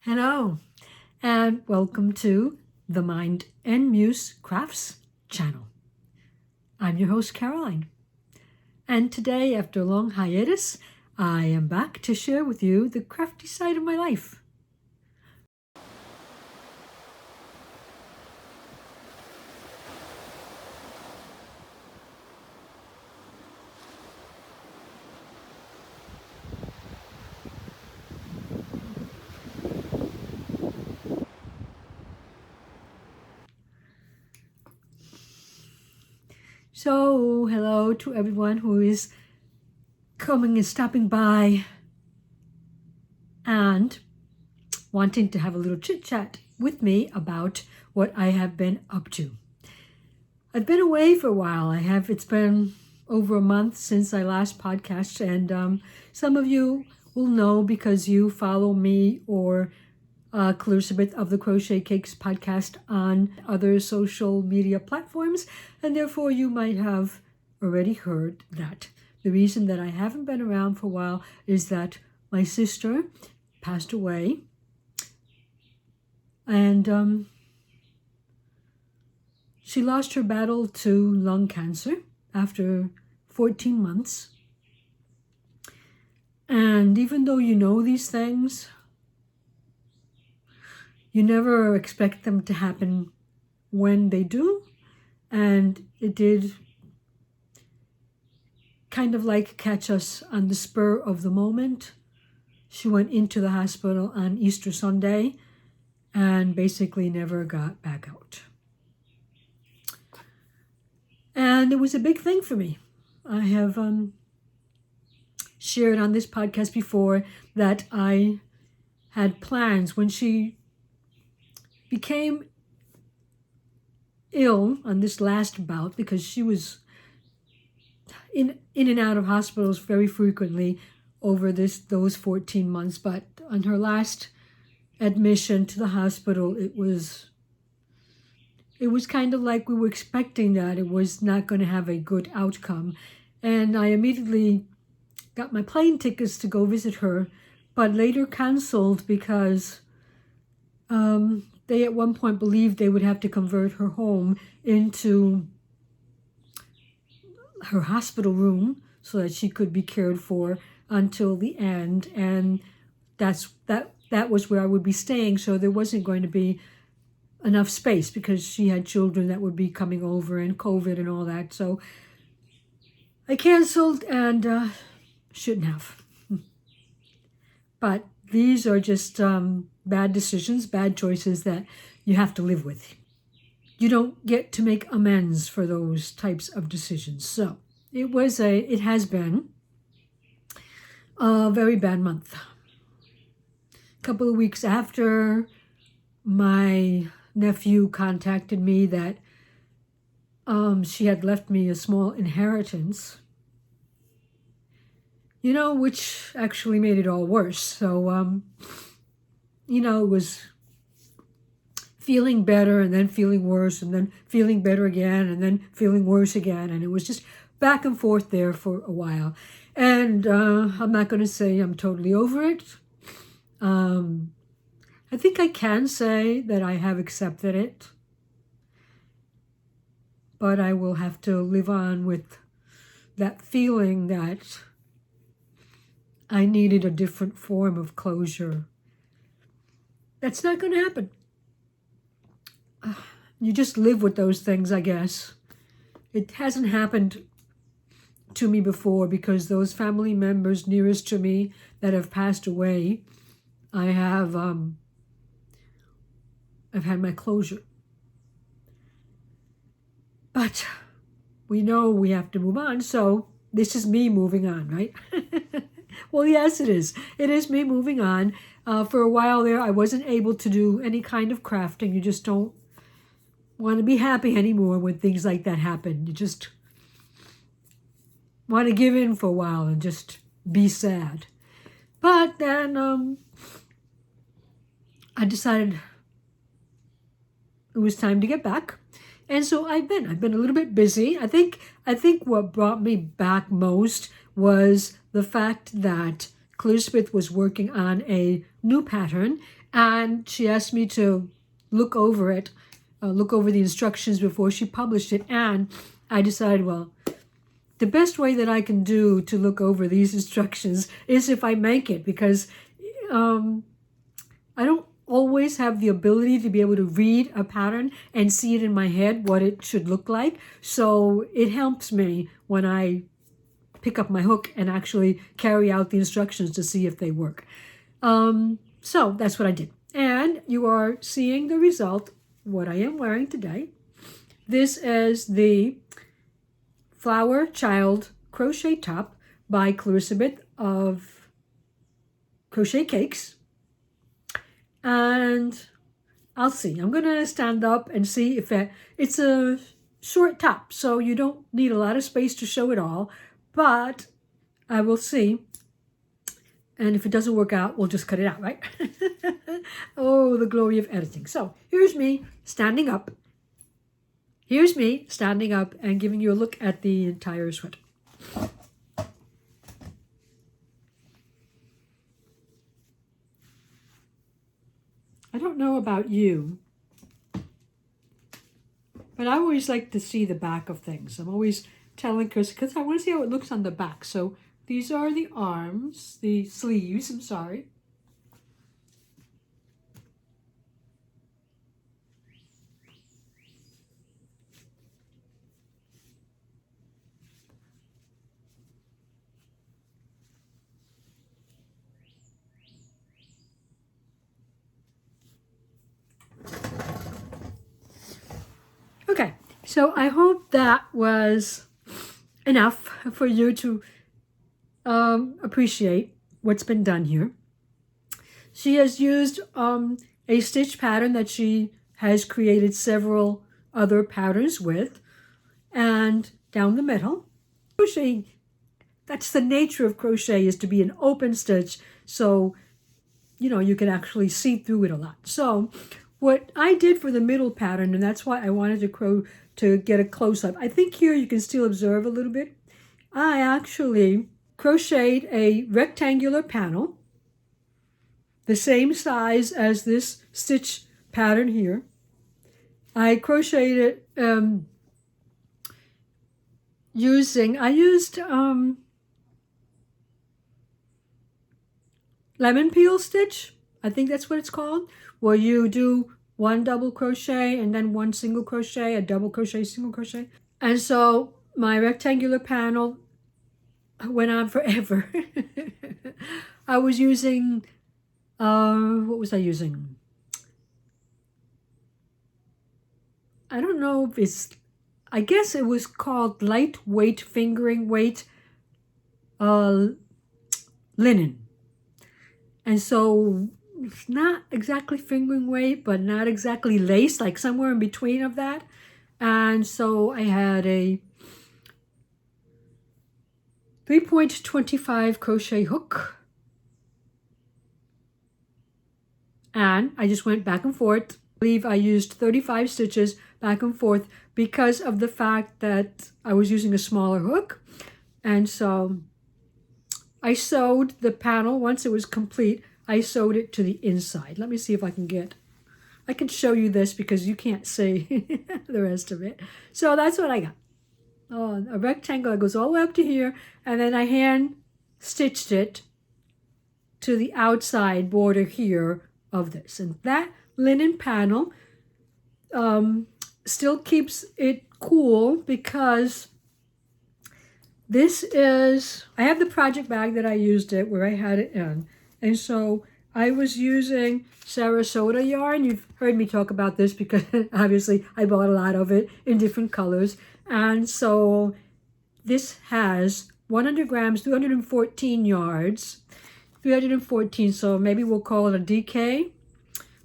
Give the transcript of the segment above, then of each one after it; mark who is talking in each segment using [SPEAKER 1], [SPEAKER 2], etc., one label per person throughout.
[SPEAKER 1] Hello, and welcome to the Mind and Muse Crafts channel. I'm your host, Caroline. And today, after a long hiatus, I am back to share with you the crafty side of my life. So, hello to everyone who is coming and stopping by and wanting to have a little chit chat with me about what I have been up to. I've been away for a while. It's been over a month since I last podcast, and some of you will know because you follow me or Elizabeth of the Crochet Cakes podcast on other social media platforms, and therefore you might have already heard that. The reason that I haven't been around for a while is that my sister passed away, and she lost her battle to lung cancer after 14 months. And even though you know these things, you never expect them to happen when they do. And it did kind of like catch us on the spur of the moment. She went into the hospital on Easter Sunday and basically never got back out. And it was a big thing for me. I have shared on this podcast before that I had plans when she became ill on this last bout, because she was in and out of hospitals very frequently over those 14 months. But on her last admission to the hospital, it was kind of like we were expecting that it was not going to have a good outcome. And I immediately got my plane tickets to go visit her, but later canceled because they at one point believed they would have to convert her home into her hospital room so that she could be cared for until the end. And that was where I would be staying. So there wasn't going to be enough space because she had children that would be coming over and COVID and all that. So I canceled and shouldn't have. But these are just bad decisions, bad choices that you have to live with. You don't get to make amends for those types of decisions. So it has been a very bad month. A couple of weeks after, my nephew contacted me that she had left me a small inheritance, which actually made it all worse. So, it was feeling better and then feeling worse and then feeling better again and then feeling worse again. And it was just back and forth there for a while. And I'm not going to say I'm totally over it. I think I can say that I have accepted it. But I will have to live on with that feeling that I needed a different form of closure. That's not going to happen. You just live with those things, I guess. It hasn't happened to me before because those family members nearest to me that have passed away, I've had my closure. But we know we have to move on, so this is me moving on, right? Well, yes, it is. It is me moving on. For a while there, I wasn't able to do any kind of crafting. You just don't want to be happy anymore when things like that happen. You just want to give in for a while and just be sad. But then I decided it was time to get back. And so I've been a little bit busy. I think what brought me back most was the fact that Elizabeth was working on a new pattern, And she asked me to look over it, look over the instructions before she published it. And I decided, well, the best way that I can do to look over these instructions is if I make it, because I don't always have the ability to be able to read a pattern and see it in my head what it should look like. So it helps me when I pick up my hook and actually carry out the instructions to see if they work. So that's what I did. And you are seeing the result, what I am wearing today. This is the Flower Child crochet top by Elizabeth of Crochet Cakes. And I'll see. I'm going to stand up and see if it's a short top, so you don't need a lot of space to show it all, but I will see. And if it doesn't work out, we'll just cut it out, right? Oh, the glory of editing. So here's me standing up. Here's me standing up and giving you a look at the entire sweater. I don't know about you, but I always like to see the back of things. I'm always telling Chris, because I want to see how it looks on the back. So these are the arms, the sleeves, I'm sorry. Okay, so I hope that was enough for you to appreciate what's been done here. She has used a stitch pattern that she has created several other patterns with, and down the middle, crochet, that's the nature of crochet, is to be an open stitch, so you can actually see through it a lot. So what I did for the middle pattern, and that's why I wanted to get a close-up, I think here you can still observe a little bit. I actually crocheted a rectangular panel, the same size as this stitch pattern here. I crocheted it I used lemon peel stitch, I think that's what it's called, where you do one double crochet and then one single crochet, a double crochet, single crochet. And so my rectangular panel went on forever. I was using, what was I using? I don't know if I guess it was called lightweight fingering weight linen. And so it's not exactly fingering weight, but not exactly lace, like somewhere in between of that. And so I had a 3.25 crochet hook. And I just went back and forth. I believe I used 35 stitches back and forth because of the fact that I was using a smaller hook. And so I sewed the panel. Once it was complete, I sewed it to the inside. Let me see if I can show you this because you can't see the rest of it. So that's what I got. Oh, a rectangle that goes all the way up to here, and then I hand stitched it to the outside border here of this. And that linen panel still keeps it cool because this is, I have the project bag that I used it where I had it in. And so I was using Sarasota yarn. You've heard me talk about this because obviously I bought a lot of it in different colors. And so this has 100 grams, 314 yards, 314, so maybe we'll call it a DK.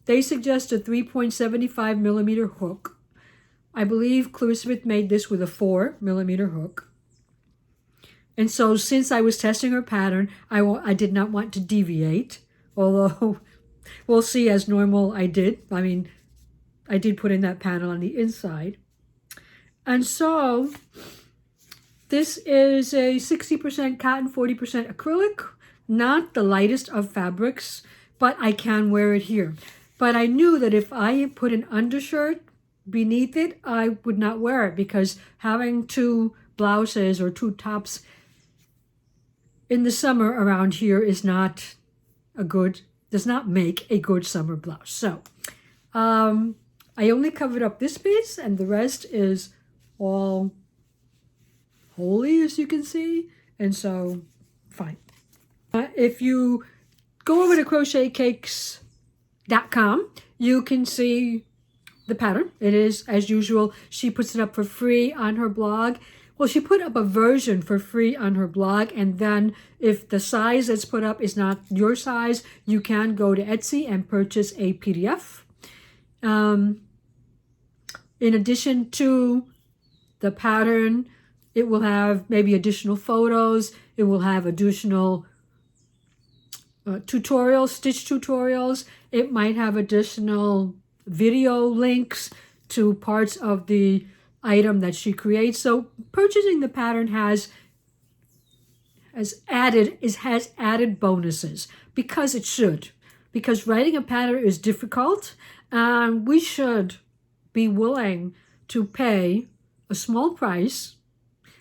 [SPEAKER 1] They suggest a 3.75 millimeter hook. I believe Clarissa made this with a 4 millimeter hook. And so since I was testing her pattern, I did not want to deviate, although we'll see as normal I did. I mean, I did put in that panel on the inside. And so this is a 60% cotton, 40% acrylic, not the lightest of fabrics, but I can wear it here. But I knew that if I put an undershirt beneath it, I would not wear it, because having two blouses or two tops in the summer around here is not does not make a good summer blouse. So I only covered up this piece, and the rest is all holy, as you can see, and so fine. If you go over to crochetcakes.com, you can see the pattern. It is, as usual, she puts it up for free on her blog. Well, she put up a version for free on her blog, and then if the size that's put up is not your size, you can go to Etsy and purchase a PDF. In addition to the pattern, it will have maybe additional photos. It will have additional tutorials, stitch tutorials. It might have additional video links to parts of the item that she creates. So purchasing the pattern has added bonuses, because it should. Because writing a pattern is difficult, and we should be willing to pay a small price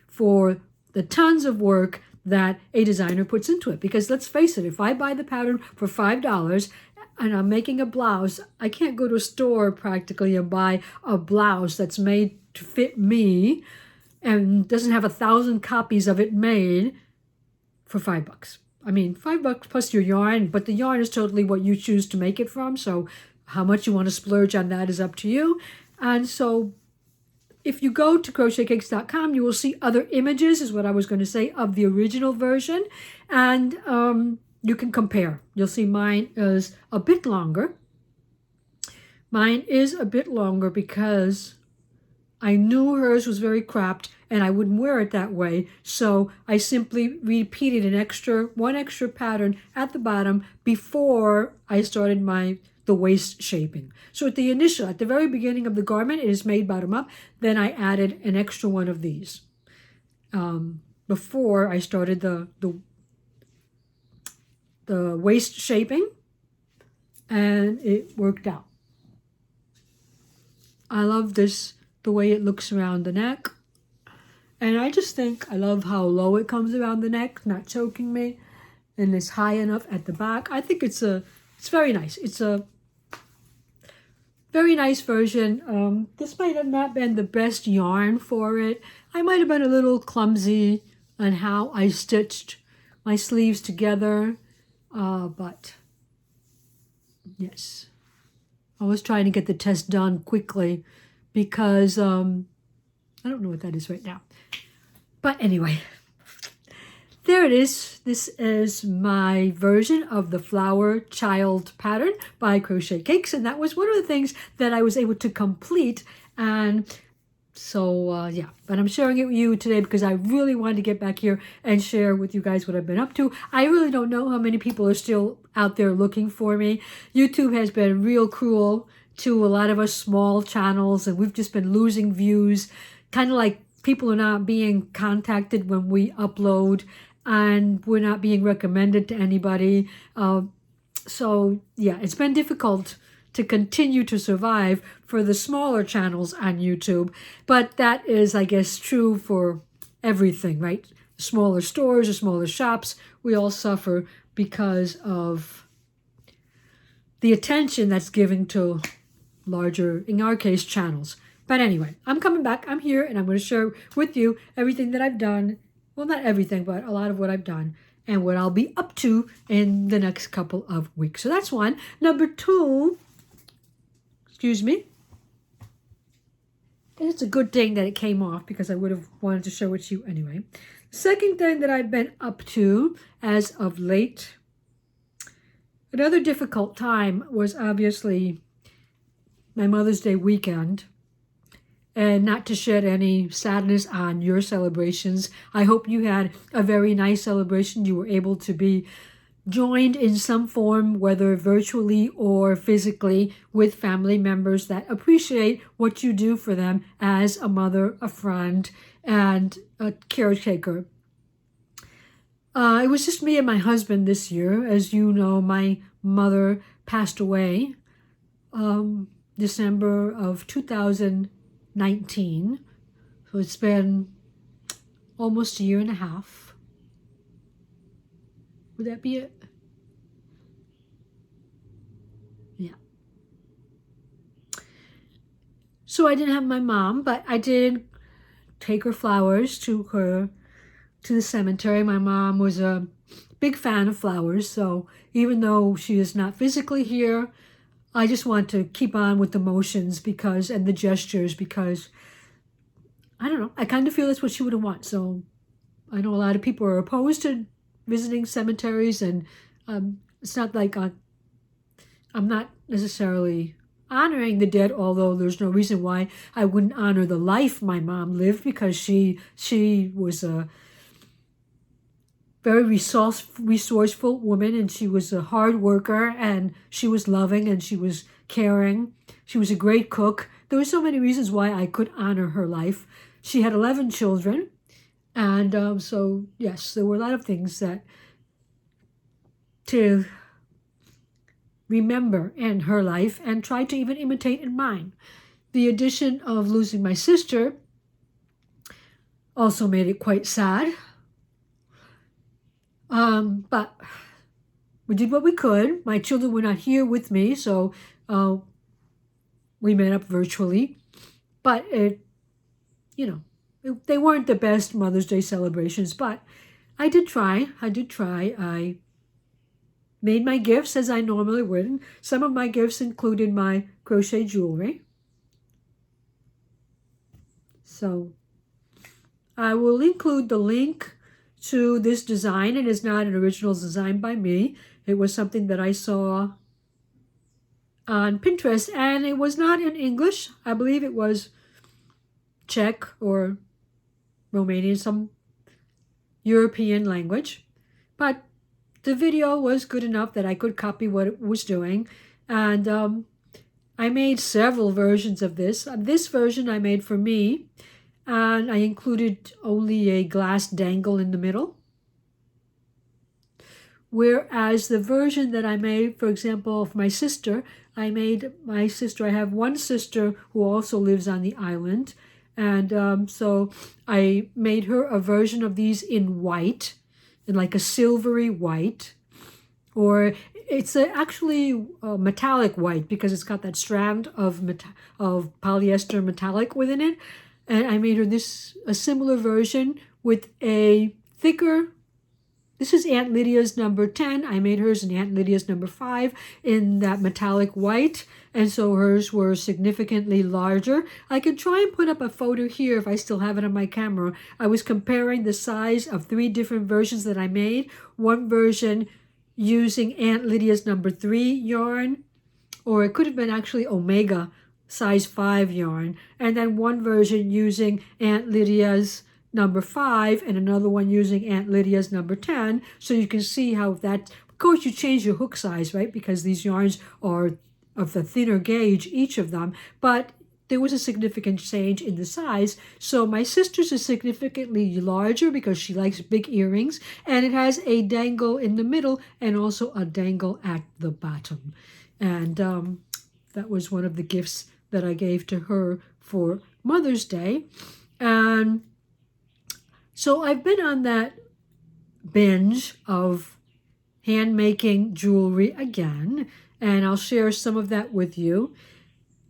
[SPEAKER 1] for the tons of work that a designer puts into it. Because let's face it, if I buy the pattern for $5 and I'm making a blouse, I can't go to a store practically and buy a blouse that's made to fit me and doesn't have 1,000 copies of it made for $5. I mean, $5 plus your yarn, but the yarn is totally what you choose to make it from. So how much you want to splurge on that is up to you. And so if you go to crochetcakes.com, you will see other images, is what I was going to say, of the original version. And you can compare. You'll see mine is a bit longer. Mine is a bit longer because I knew hers was very cropped and I wouldn't wear it that way. So I simply repeated one extra pattern at the bottom before I started the waist shaping. So at the very beginning of the garment, it is made bottom up. Then I added an extra one of these before I started the waist shaping, and it worked out. I love this, the way it looks around the neck. And I just think I love how low it comes around the neck, not choking me, and it's high enough at the back. I think it's very nice. It's a very nice version. This might have not been the best yarn for it. I might have been a little clumsy on how I stitched my sleeves together, but yes, I was trying to get the test done quickly because I don't know what that is right now. But anyway, there it is. This is my version of the Flower Child pattern by Crochet Cakes, and that was one of the things that I was able to complete. And so, yeah, but I'm sharing it with you today because I really wanted to get back here and share with you guys what I've been up to. I really don't know how many people are still out there looking for me. YouTube has been real cruel to a lot of us small channels, and we've just been losing views, kind of like people are not being contacted when we upload, and we're not being recommended to anybody. So yeah, it's been difficult to continue to survive for the smaller channels on YouTube. But that is, I guess, true for everything, right? Smaller stores or smaller shops, we all suffer because of the attention that's given to larger, in our case, channels. But anyway, I'm coming back. I'm here, and I'm going to share with you everything that I've done. Well, not everything, but a lot of what I've done and what I'll be up to in the next couple of weeks. So that's one. Number two, excuse me. And it's a good thing that it came off because I would have wanted to show it to you anyway. Second thing that I've been up to as of late, another difficult time was obviously my Mother's Day weekend. And not to shed any sadness on your celebrations, I hope you had a very nice celebration. You were able to be joined in some form, whether virtually or physically, with family members that appreciate what you do for them as a mother, a friend, and a caretaker. It was just me and my husband this year. As you know, my mother passed away December of 2019. So it's been almost a year and a half. Would that be it? Yeah. So I didn't have my mom, but I did take her flowers to the cemetery. My mom was a big fan of flowers, so even though she is not physically here, I just want to keep on with the motions and the gestures because I don't know, I kind of feel that's what she would want. So I know a lot of people are opposed to visiting cemeteries, and it's not like I'm not necessarily honoring the dead, although there's no reason why I wouldn't honor the life my mom lived, because she was a very resourceful woman, and she was a hard worker, and she was loving, and she was caring. She was a great cook. There were so many reasons why I could honor her life. She had 11 children, and so yes, there were a lot of things that to remember in her life and try to even imitate in mine. The addition of losing my sister also made it quite sad. But we did what we could. My children were not here with me, so we met up virtually. But they weren't the best Mother's Day celebrations, but I did try. I made my gifts as I normally would. Some of my gifts included my crochet jewelry. So I will include the link to this design. It is not an original design by me. It was something that I saw on Pinterest, and it was not in English. I believe it was Czech or Romanian, some European language. But the video was good enough that I could copy what it was doing. And I made several versions of this. This version I made for me, and I included only a glass dangle in the middle. Whereas the version that I made, for example, for my sister, I have one sister who also lives on the island. And so I made her a version of these in white, in like a silvery white. Or it's actually metallic white, because it's got that strand of polyester metallic within it. And I made her a similar version with a thicker. This is Aunt Lydia's number 10. I made hers in Aunt Lydia's number 5 in that metallic white. And so hers were significantly larger. I could try and put up a photo here if I still have it on my camera. I was comparing the size of 3 different versions that I made. One version using Aunt Lydia's number 3 yarn, or it could have been actually Omega size 5 yarn, and then one version using Aunt Lydia's number 5 and another one using Aunt Lydia's number 10. So you can see how that, of course you change your hook size, right? Because these yarns are of the thinner gauge, each of them, but there was a significant change in the size. So my sister's is significantly larger because she likes big earrings, and it has a dangle in the middle and also a dangle at the bottom. And that was one of the gifts that I gave to her for Mother's Day. And so I've been on that binge of hand-making jewelry again, and I'll share some of that with you.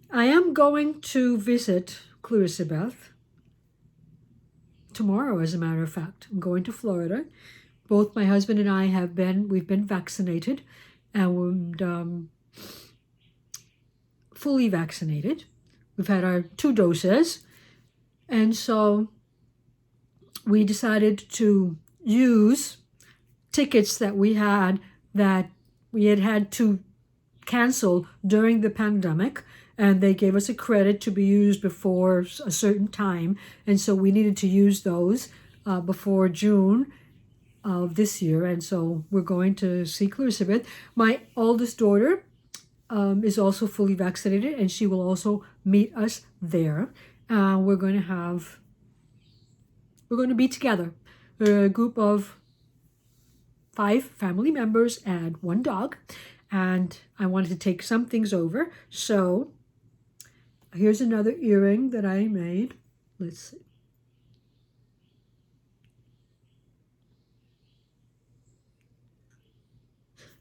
[SPEAKER 1] I am going to visit Clarissa tomorrow, as a matter of fact. I'm going to Florida. Both my husband and I we've been vaccinated, and fully vaccinated. We've had our 2 doses. And so we decided to use tickets that we had to cancel during the pandemic, and they gave us a credit to be used before a certain time, and so we needed to use those before June of this year. And so we're going to see Clarissa. My oldest daughter is also fully vaccinated, and she will also meet us there. We're going to be together, a group of 5 family members and 1 dog, and I wanted to take some things over. So here's another earring that I made. Let's see.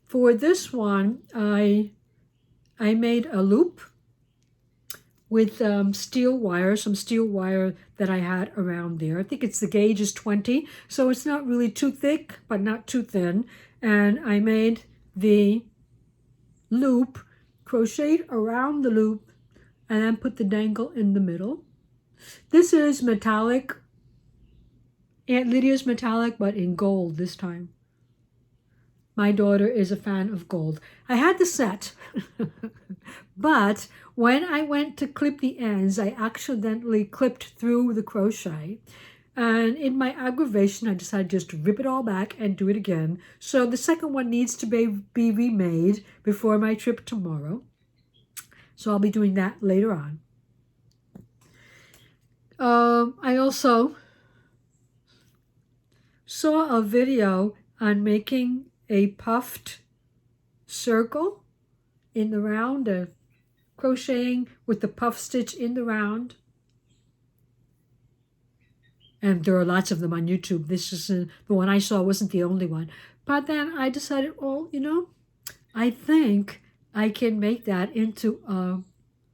[SPEAKER 1] For this one, I made a loop with steel wire, some steel wire that I had around there. I think the gauge is 20, so it's not really too thick, but not too thin. And I made the loop, crocheted around the loop, and then put the dangle in the middle. This is metallic, Aunt Lydia's metallic, but in gold this time. My daughter is a fan of gold. I had the set, but when I went to clip the ends, I accidentally clipped through the crochet. And in my aggravation, I decided just to rip it all back and do it again. So the second one needs to be remade before my trip tomorrow. So I'll be doing that later on. I also saw a video on making a puffed circle in the round, crocheting with the puff stitch in the round. And there are lots of them on YouTube. This is the one I saw wasn't the only one. But then I decided, well, I think I can make that into a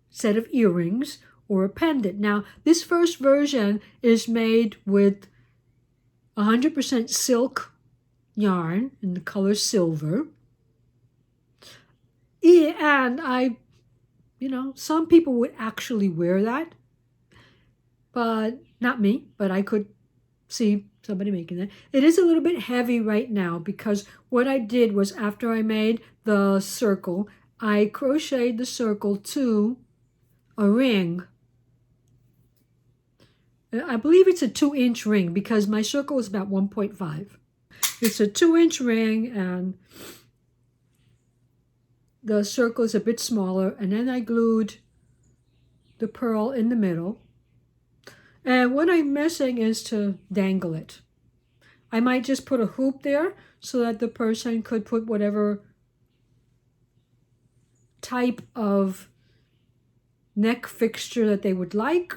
[SPEAKER 1] set of earrings or a pendant. Now, this first version is made with 100% silk yarn in the color silver. And some people would actually wear that, but not me, but I could see somebody making that. It is a little bit heavy right now because what I did was after I made the circle, I crocheted the circle to a ring. I believe it's a 2-inch ring because my circle is about 1.5. It's a 2-inch ring and the circle is a bit smaller, and then I glued the pearl in the middle. And what I'm missing is to dangle it. I might just put a hoop there so that the person could put whatever type of neck fixture that they would like.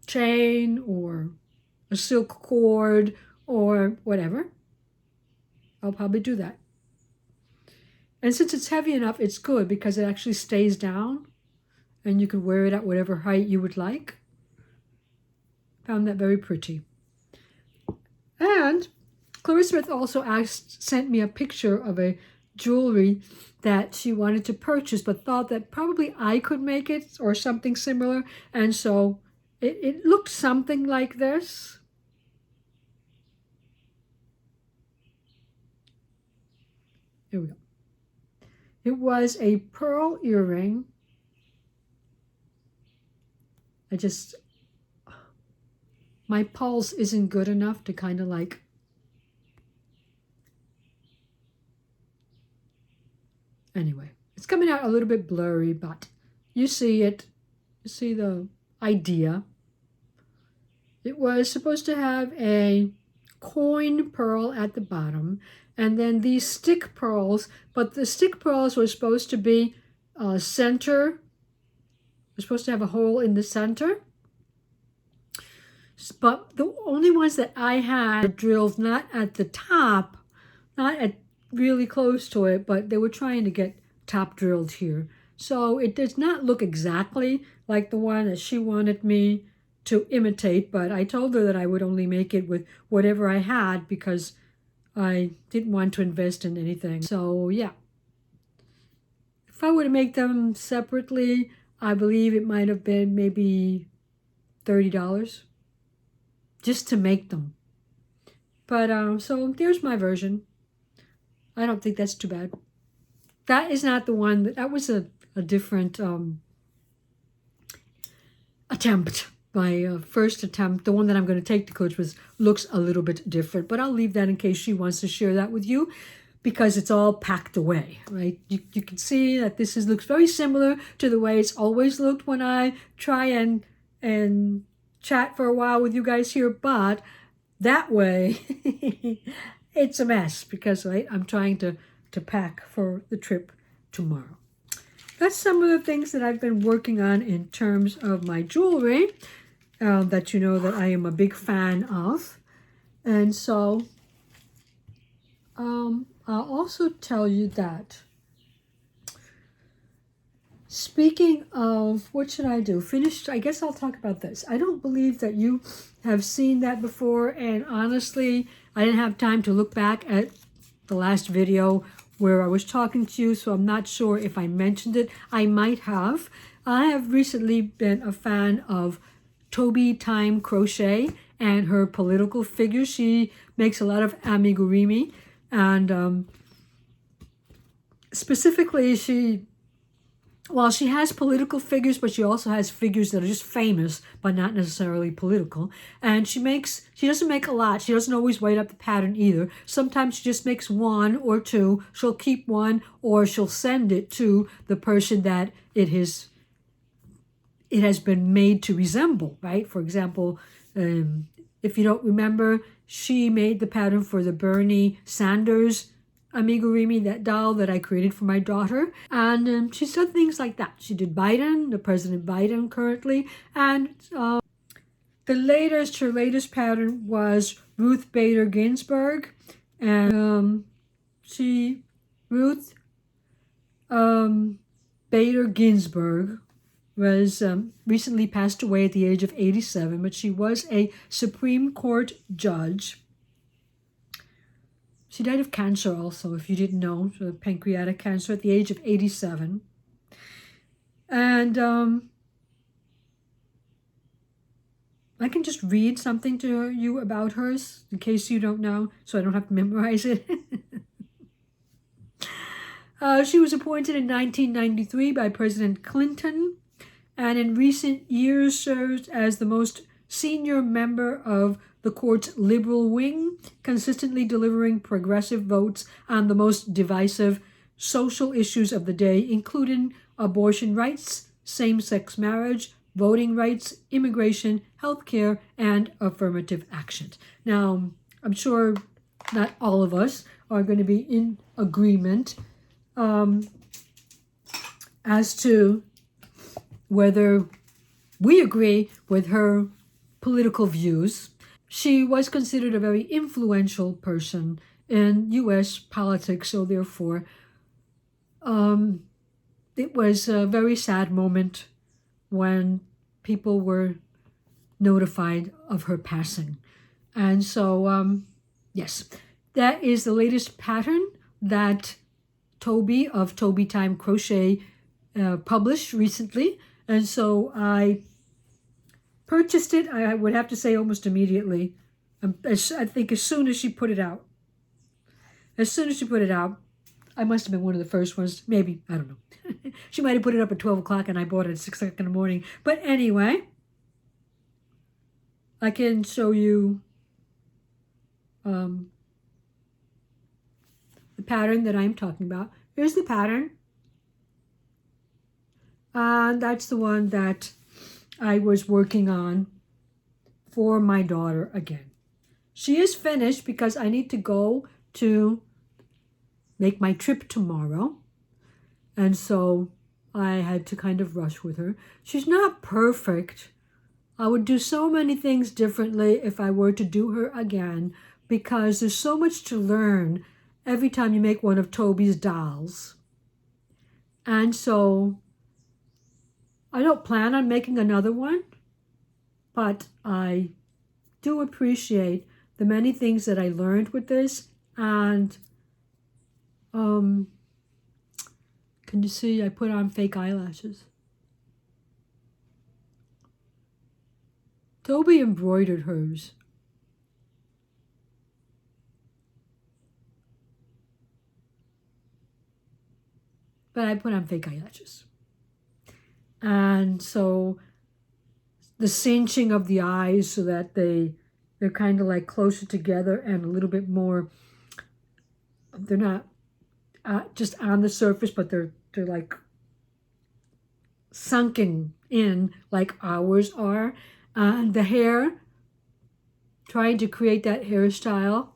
[SPEAKER 1] Chain or a silk cord or whatever. I'll probably do that. And since it's heavy enough, it's good because it actually stays down and you can wear it at whatever height you would like. Found that very pretty. And Clarissa Smith also sent me a picture of a jewelry that she wanted to purchase, but thought that probably I could make it or something similar. And so it looked something like this. Here we go. It was a pearl earring. My pulse isn't good enough to kind of like anyway, it's coming out a little bit blurry, but you see it. You see the idea. It was supposed to have a coin pearl at the bottom, and then these stick pearls, but the stick pearls were supposed to be center. We're supposed to have a hole in the center. But the only ones that I had were drilled not at the top, not at really close to it, but they were trying to get top drilled here. So it does not look exactly like the one that she wanted me to imitate, but I told her that I would only make it with whatever I had because I didn't want to invest in anything. So yeah, if I were to make them separately, I believe it might have been maybe $30 just to make them. But so there's my version. I don't think that's too bad. That is not the one, that was a different attempt. My first attempt, the one that I'm going to take to Coach, looks a little bit different, but I'll leave that in case she wants to share that with you because it's all packed away, right? You can see that this looks very similar to the way it's always looked when I try and chat for a while with you guys here, but that way, it's a mess because I'm trying to pack for the trip tomorrow. That's some of the things that I've been working on in terms of my jewelry that you know that I am a big fan of. And so I'll also tell you that, speaking of, what should I do? Finished? I guess I'll talk about this. I don't believe that you have seen that before, and honestly, I didn't have time to look back at the last video where I was talking to you, so I'm not sure if I mentioned it. I might have. I have recently been a fan of Toby Time Crochet and her political figures. She makes a lot of amigurumi, and specifically she has political figures, but she also has figures that are just famous, but not necessarily political. And she doesn't make a lot. She doesn't always write up the pattern either. Sometimes she just makes one or two. She'll keep one, or she'll send it to the person that it has been made to resemble, right? For example, if you don't remember, she made the pattern for the Bernie Sanders amigurumi, that doll that I created for my daughter. And she's done things like that. She did Biden, the President Biden currently. And her latest pattern was Ruth Bader Ginsburg. And Ruth Bader Ginsburg was recently passed away at the age of 87, but she was a Supreme Court judge. She died of cancer also, if you didn't know, so pancreatic cancer at the age of 87. And I can just read something to you about hers, in case you don't know, so I don't have to memorize it. She was appointed in 1993 by President Clinton, and in recent years served as the most senior member of the court's liberal wing, consistently delivering progressive votes on the most divisive social issues of the day, including abortion rights, same-sex marriage, voting rights, immigration, healthcare, and affirmative action. Now, I'm sure not all of us are going to be in agreement as to whether we agree with her political views. She was considered a very influential person in U.S. politics, so therefore it was a very sad moment when people were notified of her passing. And so, yes, that is the latest pattern that Toby of Toby Time Crochet published recently. And so I purchased it, I would have to say almost immediately. I think as soon as she put it out. I must have been one of the first ones. Maybe, I don't know. She might have put it up at 12 o'clock and I bought it at 6 o'clock in the morning. But anyway, I can show you the pattern that I'm talking about. Here's the pattern. And that's the one that I was working on for my daughter again. She is finished because I need to go to make my trip tomorrow. And so I had to kind of rush with her. She's not perfect. I would do so many things differently if I were to do her again, because there's so much to learn every time you make one of Toby's dolls. And so I don't plan on making another one, but I do appreciate the many things that I learned with this. And can you see I put on fake eyelashes? Toby embroidered hers. But I put on fake eyelashes. And so the cinching of the eyes so that they're kind of like closer together and a little bit more, they're not just on the surface, but they're like sunken in like ours are. And the hair trying to create that hairstyle.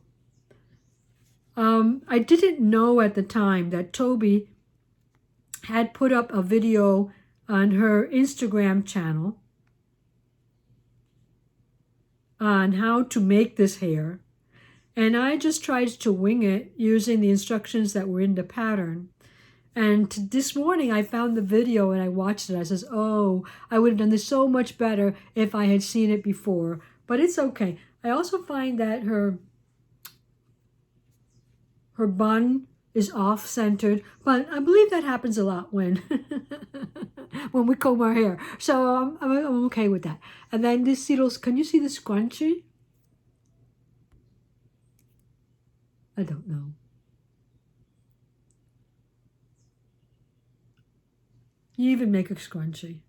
[SPEAKER 1] I didn't know at the time that Toby had put up a video on her Instagram channel on how to make this hair. And I just tried to wing it using the instructions that were in the pattern. And this morning I found the video and I watched it. I says, oh, I would have done this so much better if I had seen it before. But it's okay. I also find that her bun is off-centered, but I believe that happens a lot when when we comb our hair. So I'm okay with that. And then this little, can you see the scrunchie? I don't know. You even make a scrunchie.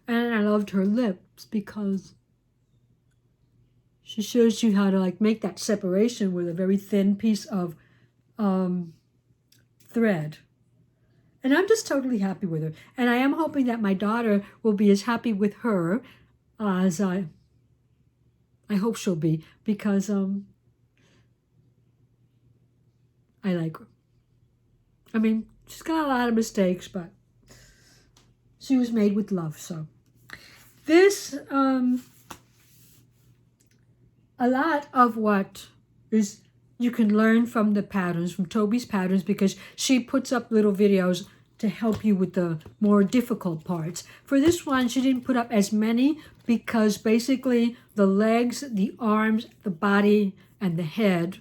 [SPEAKER 1] And I loved her lips because she shows you how to like make that separation with a very thin piece of thread. And I'm just totally happy with her. And I am hoping that my daughter will be as happy with her as I hope she'll be, because I like her. I mean, she's got a lot of mistakes, but she was made with love. So this, a lot of what is you can learn from the patterns, from Toby's patterns, because she puts up little videos to help you with the more difficult parts. For this one, she didn't put up as many because basically the legs, the arms, the body, and the head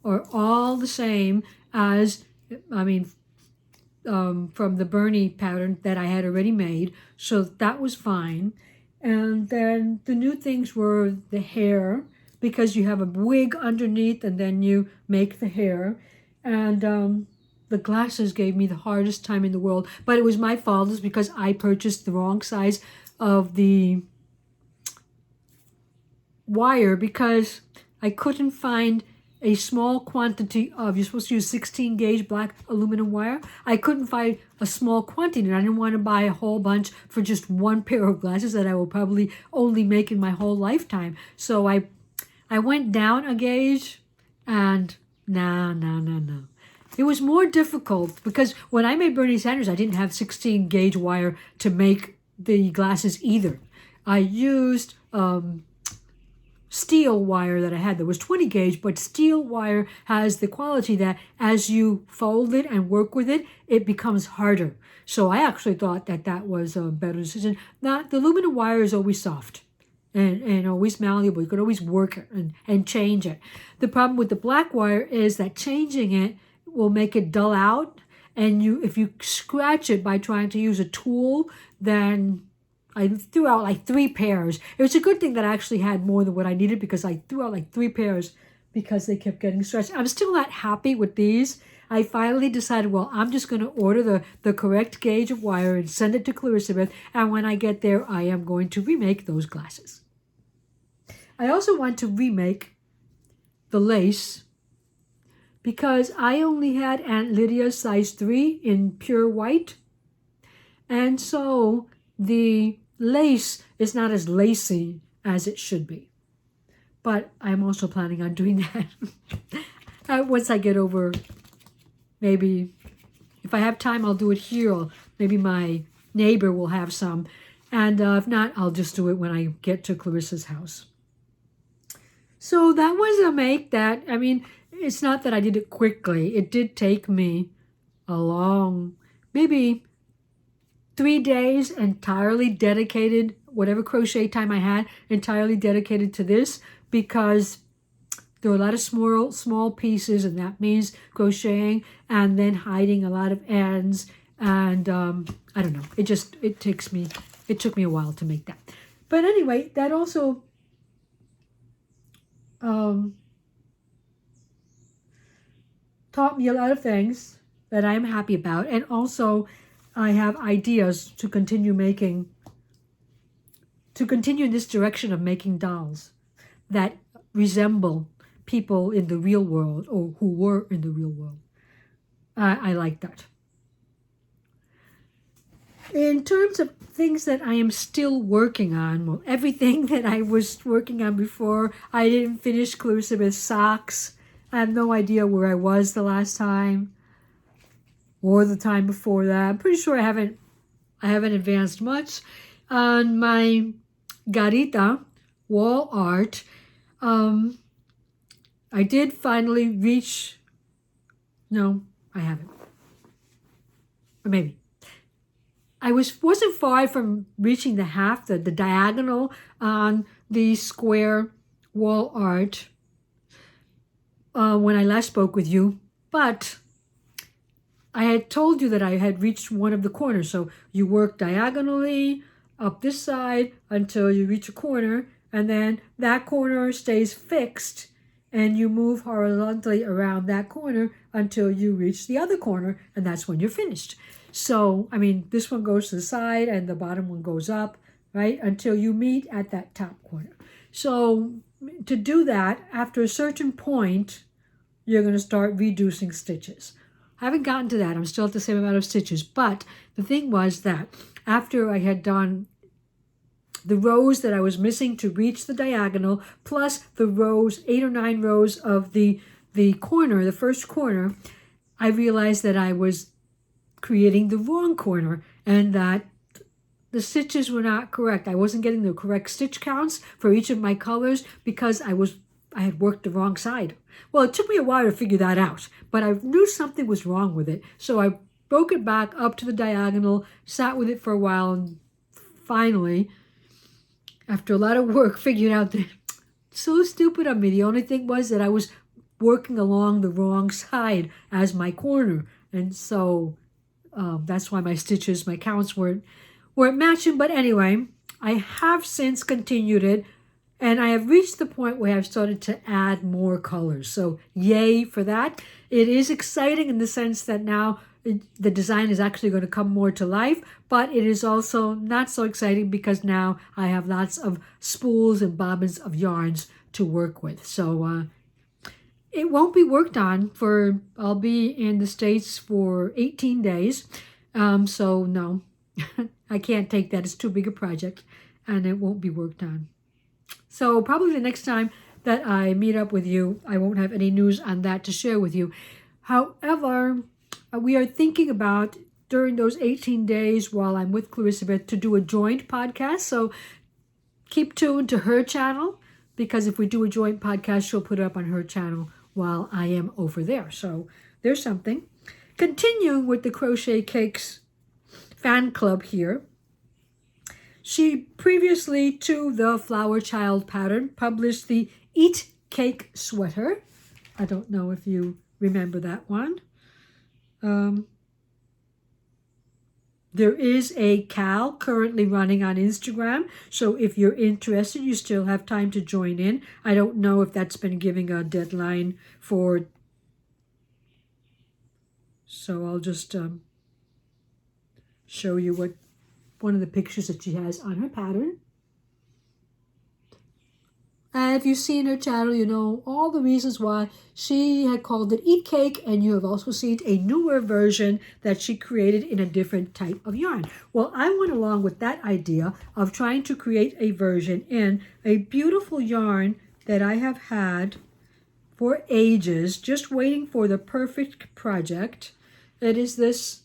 [SPEAKER 1] are all the same as, from the Bernie pattern that I had already made. So that was fine. And then the new things were the hair, because you have a wig underneath and then you make the hair. And the glasses gave me the hardest time in the world, but it was my fault. It's because I purchased the wrong size of the wire, because I couldn't find a small quantity of, you're supposed to use 16 gauge black aluminum wire. I couldn't find a small quantity, and I didn't want to buy a whole bunch for just one pair of glasses that I will probably only make in my whole lifetime. So I went down a gauge, and no. It was more difficult because when I made Bernie Sanders, I didn't have 16 gauge wire to make the glasses either. I used steel wire that I had that was 20 gauge, but steel wire has the quality that as you fold it and work with it, it becomes harder. So I actually thought that that was a better decision. Now, the aluminum wire is always soft and always malleable. You could always work it and change it. The problem with the black wire is that changing it will make it dull out. And if you scratch it by trying to use a tool, then I threw out like 3 pairs. It was a good thing that I actually had more than what I needed, because I threw out like 3 pairs because they kept getting stretched. I'm still not happy with these. I finally decided, well, I'm just going to order the correct gauge of wire and send it to Clarissa, and when I get there, I am going to remake those glasses. I also want to remake the lace, because I only had Aunt Lydia's size 3 in pure white, and so the lace is not as lacy as it should be. But I'm also planning on doing that once I get over. Maybe if I have time, I'll do it here. Or maybe my neighbor will have some. And if not, I'll just do it when I get to Clarissa's house. So that was a make that, it's not that I did it quickly. It did take me a long, maybe 3 days entirely dedicated, whatever crochet time I had, entirely dedicated to this, because there were a lot of small pieces, and that means crocheting and then hiding a lot of ends. And I don't know, it took me a while to make that. But anyway, that also taught me a lot of things that I'm happy about. And also I have ideas to continue in this direction of making dolls that resemble people in the real world, or who were in the real world. I like that. In terms of things that I am still working on, well, everything that I was working on before, I didn't finish Elizabeth's socks. I have no idea where I was the last time or the time before that. I'm pretty sure I haven't advanced much on my garita wall art. I did finally reach. No, I haven't. Or maybe. I wasn't far from reaching the half, the diagonal on the square wall art when I last spoke with you, but I had told you that I had reached one of the corners. So you work diagonally up this side until you reach a corner, and then that corner stays fixed, and you move horizontally around that corner until you reach the other corner, and that's when you're finished. So, I mean, this one goes to the side and the bottom one goes up, right, until you meet at that top corner. So to do that, after a certain point, you're going to start reducing stitches. I haven't gotten to that. I'm still at the same amount of stitches. But the thing was that after I had done the rows that I was missing to reach the diagonal, plus the rows, 8 or 9 rows of the corner, the first corner, I realized that I was creating the wrong corner and that the stitches were not correct. I wasn't getting the correct stitch counts for each of my colors because I had worked the wrong side. Well, it took me a while to figure that out, but I knew something was wrong with it. So I broke it back up to the diagonal, sat with it for a while, and finally, after a lot of work, figured out that so stupid of me. The only thing was that I was working along the wrong side as my corner. And so that's why my stitches, my counts weren't matching. But anyway, I have since continued it, and I have reached the point where I've started to add more colors. So yay for that. It is exciting in the sense that now the design is actually going to come more to life, but it is also not so exciting because now I have lots of spools and bobbins of yarns to work with. So it won't be worked on I'll be in the States for 18 days. So no, I can't take that. It's too big a project and it won't be worked on. So probably the next time that I meet up with you, I won't have any news on that to share with you. However, we are thinking about during those 18 days while I'm with Elizabeth to do a joint podcast. So keep tuned to her channel, because if we do a joint podcast, she'll put it up on her channel while I am over there. So there's something. Continuing with the Crochet Cakes fan club here. She previously to the Flower Child pattern published the Eat Cake sweater. I don't know if you remember that one. There is a Cal currently running on Instagram, so if you're interested, you still have time to join in. I don't know if that's been giving a deadline for, so I'll just show you one of the pictures that she has on her pattern. And if you've seen her channel, you know all the reasons why she had called it Eat Cake, and you have also seen a newer version that she created in a different type of yarn. Well, I went along with that idea of trying to create a version in a beautiful yarn that I have had for ages, just waiting for the perfect project. It is this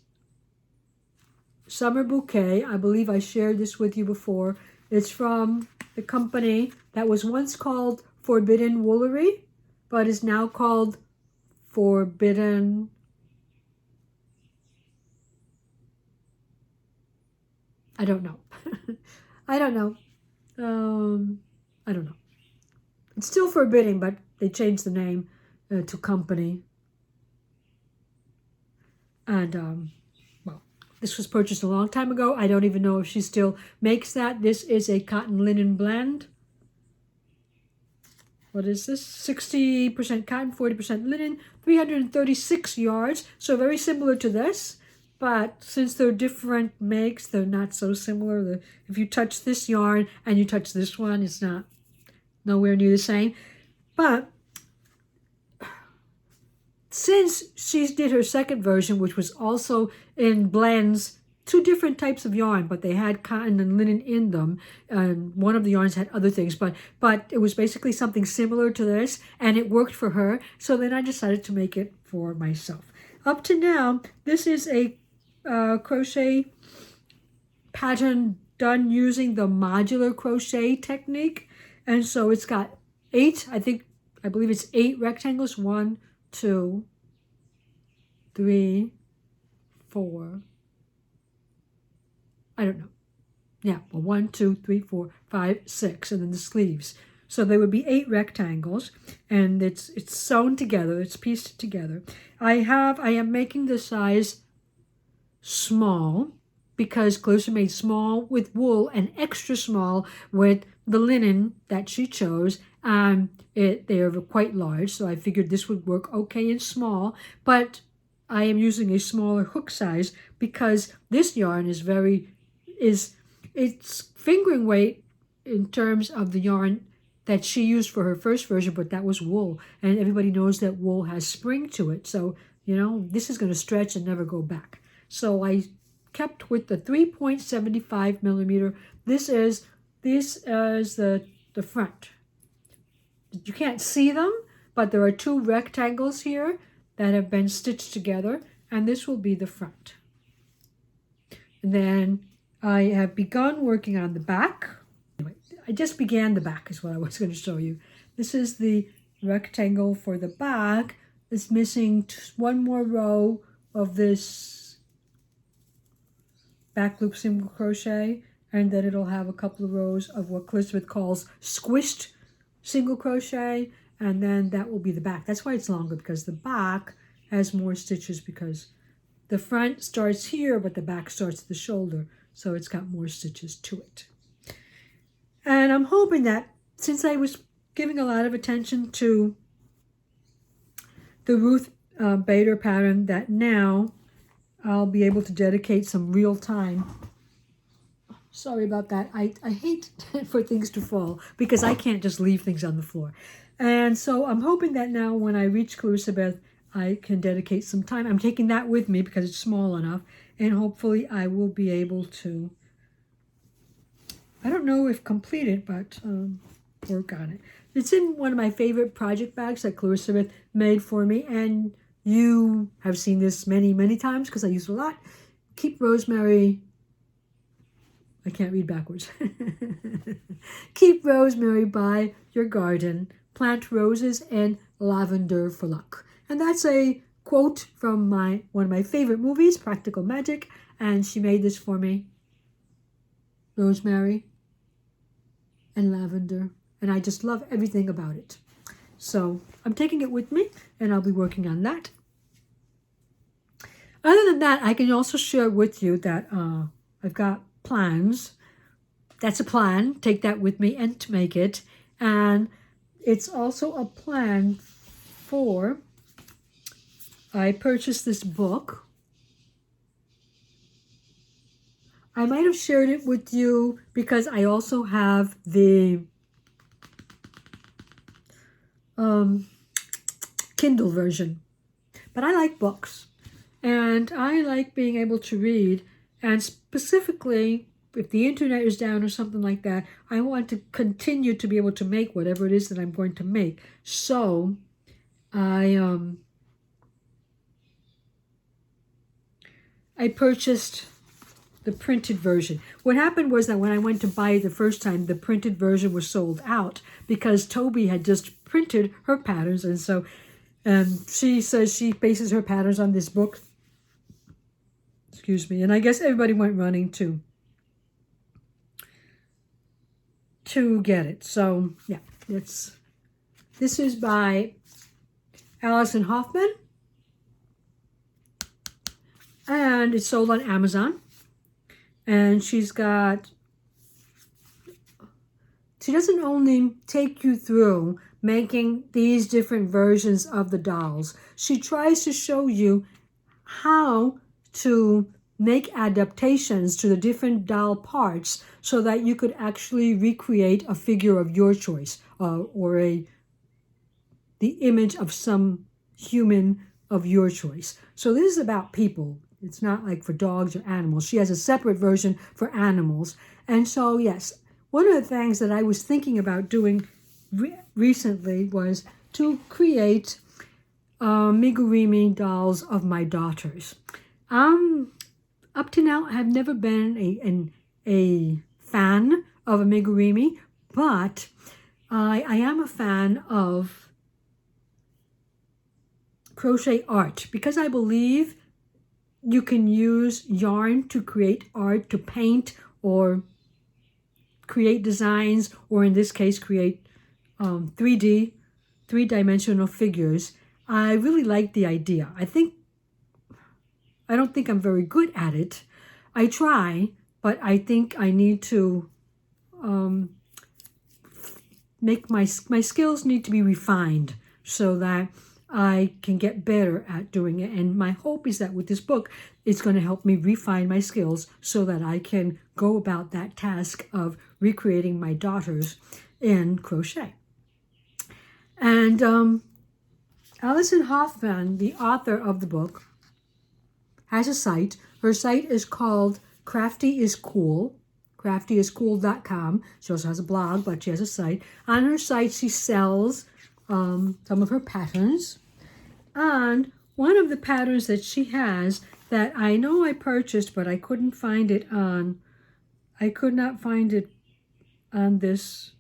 [SPEAKER 1] Summer Bouquet. I believe I shared this with you before. It's from the company that was once called Forbidden Woolery, but is now called Forbidden... I don't know. I don't know. I don't know. It's still Forbidden, but they changed the name to Company. And, well, this was purchased a long time ago. I don't even know if she still makes that. This is a cotton linen blend. What is this? 60% cotton, 40% linen, 336 yards. So very similar to this, but since they're different makes, they're not so similar. If you touch this yarn and you touch this one, it's not nowhere near the same. But since she did her second version, which was also in blends two different types of yarn, but they had cotton and linen in them. And one of the yarns had other things, but it was basically something similar to this, and it worked for her. So then I decided to make it for myself. Up to now, this is a crochet pattern done using the modular crochet technique. And so it's got 8, I believe it's 8 rectangles. 1, 2, 3, 4. I don't know. Yeah, well, 1, 2, 3, 4, 5, 6, and then the sleeves. So there would be 8 rectangles, and it's sewn together. It's pieced together. I am making the size small because Clarissa made small with wool and extra small with the linen that she chose. They are quite large, so I figured this would work okay in small, but I am using a smaller hook size because this yarn is its fingering weight in terms of the yarn that she used for her first version, but that was wool, and everybody knows that wool has spring to it. So, this is going to stretch and never go back. So I kept with the 3.75 millimeter. This is the front. You can't see them, but there are 2 rectangles here that have been stitched together, and this will be the front. And then I have begun working on the back. Anyway, I just began the back is what I was going to show you. This is the rectangle for the back. It's missing 1 more row of this back loop single crochet, and then it'll have a couple of rows of what Elizabeth calls squished single crochet, and then that will be the back. That's why it's longer, because the back has more stitches, because the front starts here, but the back starts at the shoulder, so it's got more stitches to it. And I'm hoping that since I was giving a lot of attention to the Ruth Bader pattern, that now I'll be able to dedicate some real time. Sorry about that. I hate for things to fall because I can't just leave things on the floor. And so I'm hoping that now when I reach Elizabeth, I can dedicate some time. I'm taking that with me because it's small enough, and hopefully I will be able to, I don't know if complete it, but work on it. It's in one of my favorite project bags that Elizabeth made for me, and you have seen this many, many times because I use it a lot. Keep rosemary, I can't read backwards. Keep rosemary by your garden. Plant roses and lavender for luck. And that's a quote from one of my favorite movies, Practical Magic, and she made this for me. Rosemary and lavender, and I just love everything about it. So I'm taking it with me, and I'll be working on that. Other than that, I can also share with you that I've got plans. That's a plan. Take that with me and to make it. And it's also a plan for, I purchased this book. I might have shared it with you because I also have the Kindle version. But I like books, and I like being able to read, and specifically if the internet is down or something like that, I want to continue to be able to make whatever it is that I'm going to make. So I purchased the printed version. What happened was that when I went to buy it the first time, the printed version was sold out because Toby had just printed her patterns, and so she says she bases her patterns on this book. Excuse me. And I guess everybody went running to get it. So yeah, this is by Allison Hoffman, and it's sold on Amazon. And she doesn't only take you through making these different versions of the dolls. She tries to show you how to make adaptations to the different doll parts so that you could actually recreate a figure of your choice, or the image of some human of your choice. So this is about people. It's not like for dogs or animals. She has a separate version for animals. And so, yes, one of the things that I was thinking about doing recently was to create amigurumi dolls of my daughters. Up to now, I've never been a fan of amigurumi, but I am a fan of crochet art because I believe you can use yarn to create art, to paint or create designs, or in this case, create 3D, three-dimensional figures. I really like the idea. I don't think I'm very good at it. I try, but I think I need to make my skills need to be refined so that I can get better at doing it. And my hope is that with this book, it's going to help me refine my skills so that I can go about that task of recreating my daughters in crochet. And Alison Hoffman, the author of the book, has a site. Her site is called Crafty is Cool, craftyiscool.com. She also has a blog, but she has a site. On her site, she sells some of her patterns. And one of the patterns that she has that I know I purchased, but I could not find it on this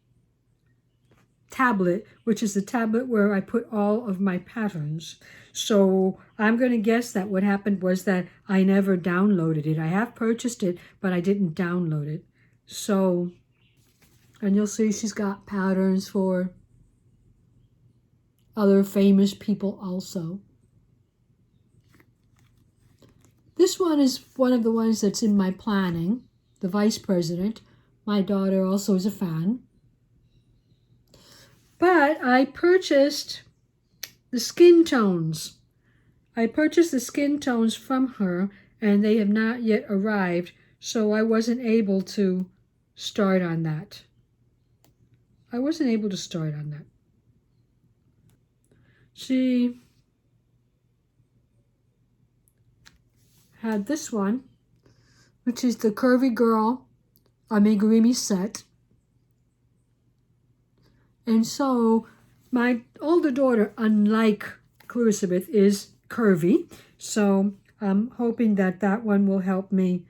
[SPEAKER 1] tablet, which is the tablet where I put all of my patterns. So I'm going to guess that what happened was that I never downloaded it. I have purchased it, but I didn't download it. So, and you'll see she's got patterns for other famous people also. This one is one of the ones that's in my planning, the Vice President. My daughter also is a fan. But I purchased the skin tones. I purchased the skin tones from her, and they have not yet arrived, so I wasn't able to start on that. She had this one, which is the Curvy Girl amigurumi set. And so my older daughter, unlike Elizabeth, is curvy. So I'm hoping that that one will help me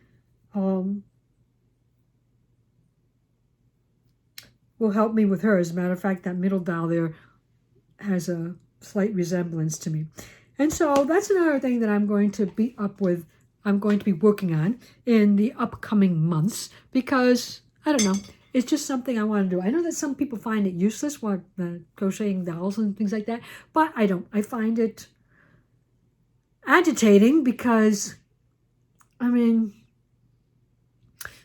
[SPEAKER 1] with her. As a matter of fact, that middle doll there has a slight resemblance to me. And so that's another thing that I'm going to be working on in the upcoming months, because I don't know, it's just something I want to do. I know that some people find it useless, crocheting dolls and things like that, but I don't. I find it agitating because, I mean,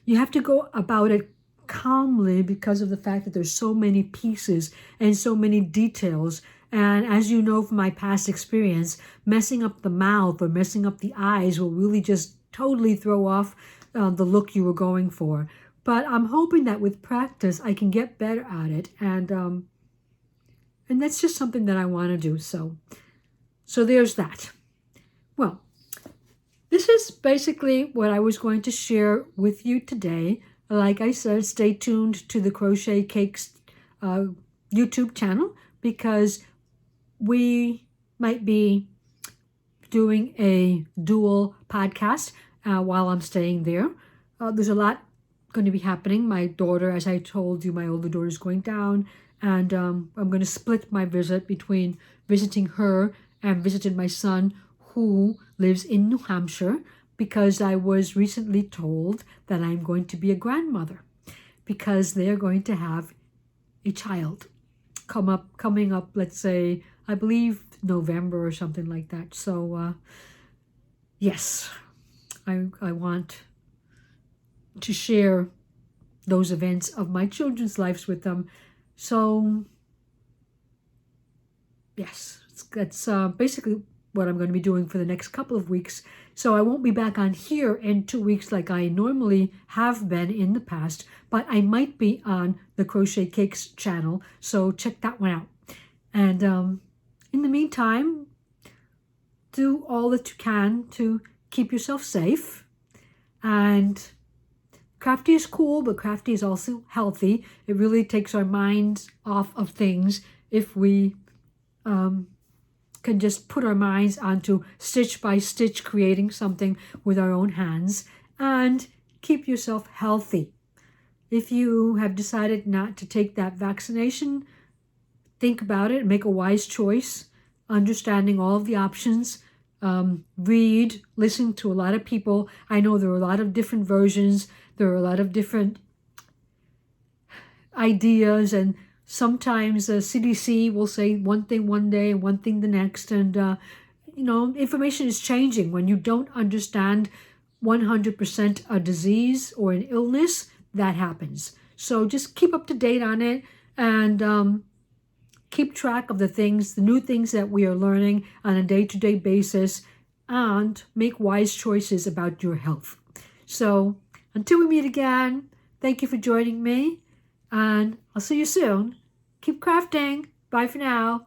[SPEAKER 1] you have to go about it calmly because of the fact that there's so many pieces and so many details. And as you know from my past experience, messing up the mouth or messing up the eyes will really just totally throw off the look you were going for. But I'm hoping that with practice, I can get better at it. And that's just something that I want to do. So there's that. Well, this is basically what I was going to share with you today. Like I said, stay tuned to the Crochet Cakes YouTube channel, because we might be doing a dual podcast while I'm staying there. There's a lot going to be happening. My daughter, as I told you, my older daughter is going down, and I'm going to split my visit between visiting her and visiting my son, who lives in New Hampshire, because I was recently told that I'm going to be a grandmother, because they're going to have a child coming up, let's say, I believe November or something like that. So yes, I want to share those events of my children's lives with them. So yes, that's basically what I'm going to be doing for the next couple of weeks. So I won't be back on here in 2 weeks like I normally have been in the past, but I might be on the Crochet Cakes channel, so check that one out. And in the meantime, do all that you can to keep yourself safe. And crafty is cool, but crafty is also healthy. It really takes our minds off of things if we can just put our minds onto stitch by stitch creating something with our own hands. And keep yourself healthy. If you have decided not to take that vaccination, think about it, make a wise choice, understanding all of the options. Read, listen to a lot of people. I know there are a lot of different versions. There are a lot of different ideas, and sometimes the CDC will say one thing one day and one thing the next. And, information is changing. When you don't understand 100% a disease or an illness, that happens. So just keep up to date on it, and keep track of the new things that we are learning on a day-to-day basis, and make wise choices about your health. So until we meet again, thank you for joining me, and I'll see you soon. Keep crafting. Bye for now.